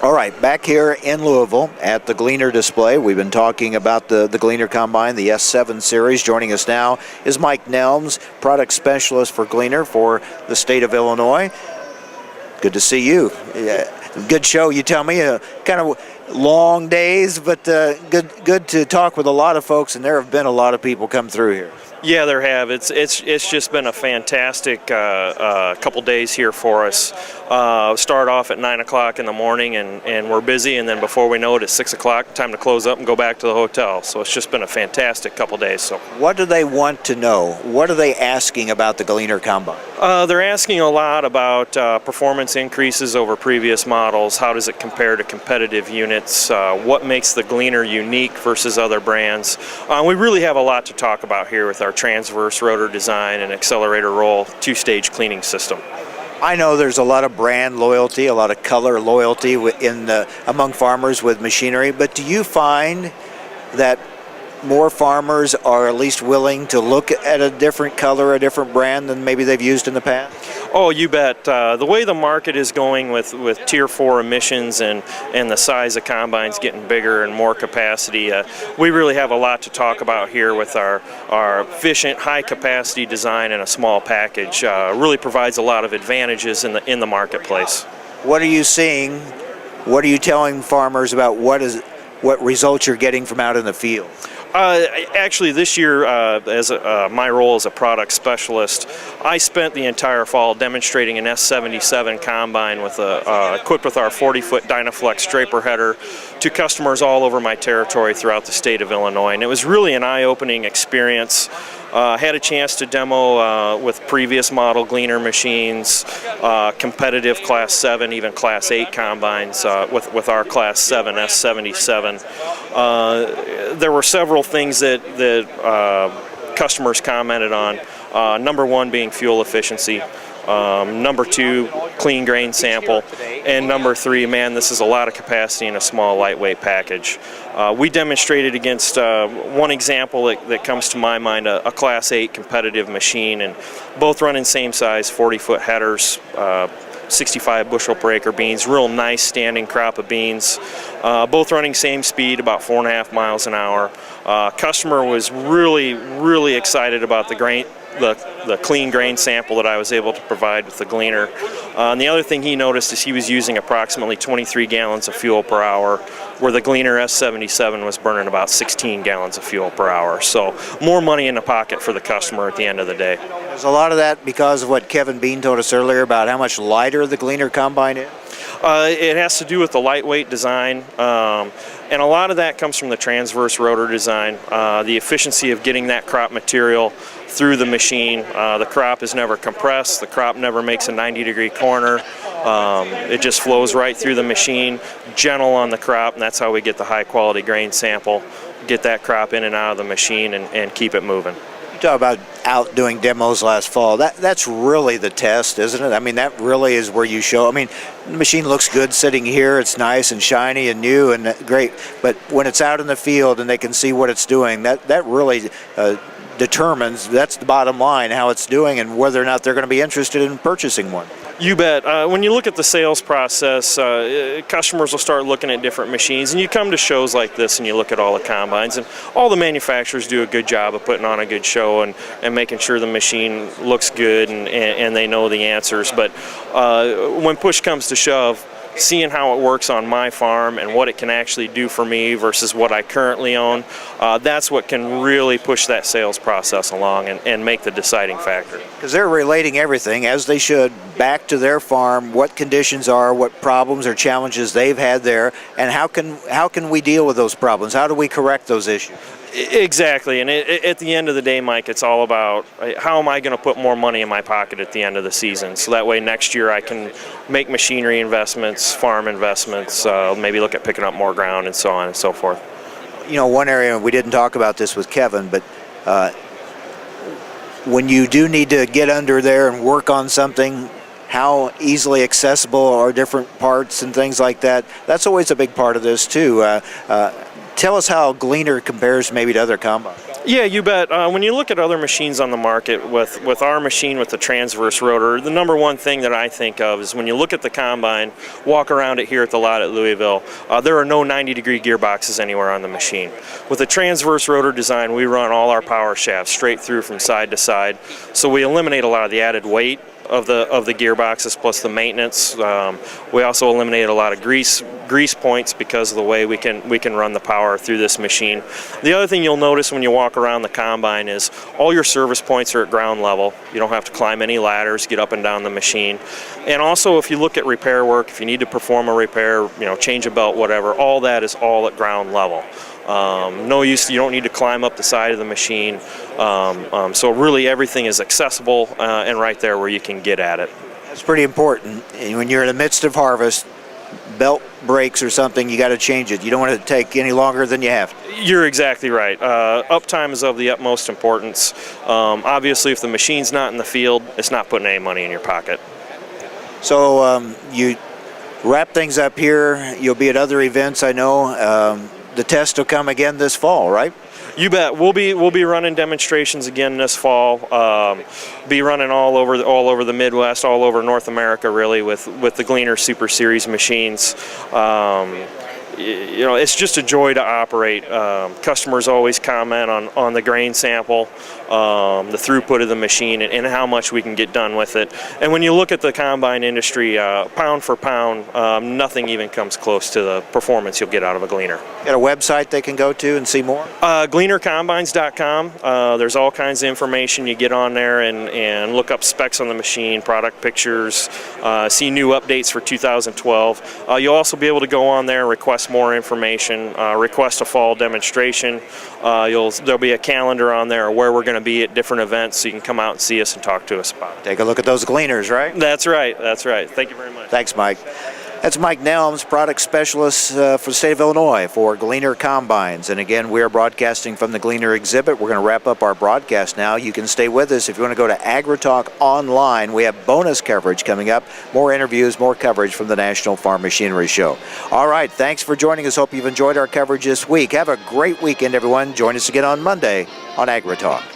All right, back here in Louisville at the Gleaner display. We've been talking about the Gleaner Combine, the S7 Series. Joining us now is Mike Nelms, product specialist for Gleaner for the state of Illinois. Good to see you. Good show, you tell me. Kind of long days, but good to talk with a lot of folks, and there have been a lot of people come through here. Yeah, there have. It's just been a fantastic couple days here for us. Start off at 9 o'clock in the morning, and we're busy, and then before we know it, it's 6 o'clock, time to close up and go back to the hotel. So it's just been a fantastic couple days. So, what do they want to know? What are they asking about the Gleaner Combine? They're asking a lot about performance increases over previous models. How does it compare to competitive units? What makes the Gleaner unique versus other brands? We really have a lot to talk about here with our transverse rotor design and accelerator roll two-stage cleaning system. I know there's a lot of brand loyalty, a lot of color loyalty among farmers with machinery, but do you find that more farmers are at least willing to look at a different color, a different brand than maybe they've used in the past? Oh, you bet. The way the market is going with Tier 4 emissions and the size of combines getting bigger and more capacity, we really have a lot to talk about here with our efficient, high-capacity design in a small package. Really provides a lot of advantages in the marketplace. What are you seeing? What are you telling farmers about what results you're getting from out in the field? Actually, this year, as my role as a product specialist, I spent the entire fall demonstrating an S77 combine equipped with our 40-foot Dynaflex draper header to customers all over my territory throughout the state of Illinois. And it was really an eye-opening experience. Had a chance to demo with previous model Gleaner machines, competitive Class 7, even Class 8 combines with our Class 7 S77. There were several things that customers commented on. Number one being fuel efficiency. Number two, clean grain sample. And number three, man, this is a lot of capacity in a small, lightweight package. We demonstrated against one example that comes to my mind, a Class 8 competitive machine, and both running same size 40-foot headers, 65 bushel per acre beans, real nice standing crop of beans, both running same speed, about 4.5 miles an hour. Customer was really excited about the clean grain sample that I was able to provide with the Gleaner. And the other thing he noticed is he was using approximately 23 gallons of fuel per hour, where the Gleaner S77 was burning about 16 gallons of fuel per hour. So more money in the pocket for the customer at the end of the day. There's a lot of that because of what Kevin Bean told us earlier about how much lighter the Gleaner Combine is? It has to do with the lightweight design, and a lot of that comes from the transverse rotor design, the efficiency of getting that crop material through the machine. The crop is never compressed, the crop never makes a 90-degree corner. It just flows right through the machine, gentle on the crop, and that's how we get the high-quality grain sample, get that crop in and out of the machine and keep it moving. You talk about out doing demos last fall. That's really the test, isn't it? I mean, that really is where you show. I mean, the machine looks good sitting here. It's nice and shiny and new and great. But when it's out in the field and they can see what it's doing, that really determines, that's the bottom line, how it's doing and whether or not they're going to be interested in purchasing one. You bet. When you look at the sales process, customers will start looking at different machines, and you come to shows like this and you look at all the combines, and all the manufacturers do a good job of putting on a good show and making sure the machine looks good and they know the answers. But when push comes to shove, seeing how it works on my farm and what it can actually do for me versus what I currently own, that's what can really push that sales process along and make the deciding factor. Because they're relating everything, as they should, back to their farm, what conditions are, what problems or challenges they've had there, and how can we deal with those problems? How do we correct those issues? Exactly, and at the end of the day, Mike, it's all about how am I going to put more money in my pocket at the end of the season, so that way next year I can make machinery investments, farm investments, maybe look at picking up more ground and so on and so forth. You know, one area, we didn't talk about this with Kevin, but when you do need to get under there and work on something, how easily accessible are different parts and things like that, that's always a big part of this too. Tell us how Gleaner compares maybe to other combines. Yeah, you bet. When you look at other machines on the market, with our machine with the transverse rotor, the number one thing that I think of is when you look at the combine, walk around it here at the lot at Louisville, there are no 90-degree gearboxes anywhere on the machine. With the transverse rotor design, we run all our power shafts straight through from side to side, so we eliminate a lot of the added weight of the gearboxes plus the maintenance. We also eliminate a lot of grease points because of the way we can run the power through this machine. The other thing you'll notice when you walk around the combine is all your service points are at ground level. You don't have to climb any ladders, get up and down the machine. And also, if you look at repair work, if you need to perform a repair, change a belt, whatever, all that is all at ground level. No use, you don't need to climb up the side of the machine. So really everything is accessible and right there where you can get at it. That's pretty important. When you're in the midst of harvest, belt breaks or something, you got to change it. You don't want it to take any longer than you have to. You're exactly right. Uptime is of the utmost importance. Obviously, if the machine's not in the field, it's not putting any money in your pocket. So you wrap things up here. You'll be at other events, I know. The test will come again this fall, right? You bet. We'll be running demonstrations again this fall. Be running all over the Midwest, all over North America, really, with the Gleaner Super Series machines. It's just a joy to operate. Customers always comment on the grain sample, the throughput of the machine, and how much we can get done with it. And when you look at the combine industry, pound for pound, nothing even comes close to the performance you'll get out of a Gleaner. Got a website they can go to and see more? GleanerCombines.com. There's all kinds of information. You get on there and look up specs on the machine, product pictures, see new updates for 2012. You'll also be able to go on there and request more information, request a fall demonstration. There'll be a calendar on there where we're going to be at different events, so you can come out and see us and talk to us about it. Take a look at those Gleaners, right? That's right. Thank you very much. Thanks, Mike. That's Mike Nelms, product specialist for the state of Illinois for Gleaner Combines. And again, we are broadcasting from the Gleaner exhibit. We're going to wrap up our broadcast now. You can stay with us if you want to go to AgriTalk Online. We have bonus coverage coming up, more interviews, more coverage from the National Farm Machinery Show. All right, thanks for joining us. Hope you've enjoyed our coverage this week. Have a great weekend, everyone. Join us again on Monday on AgriTalk.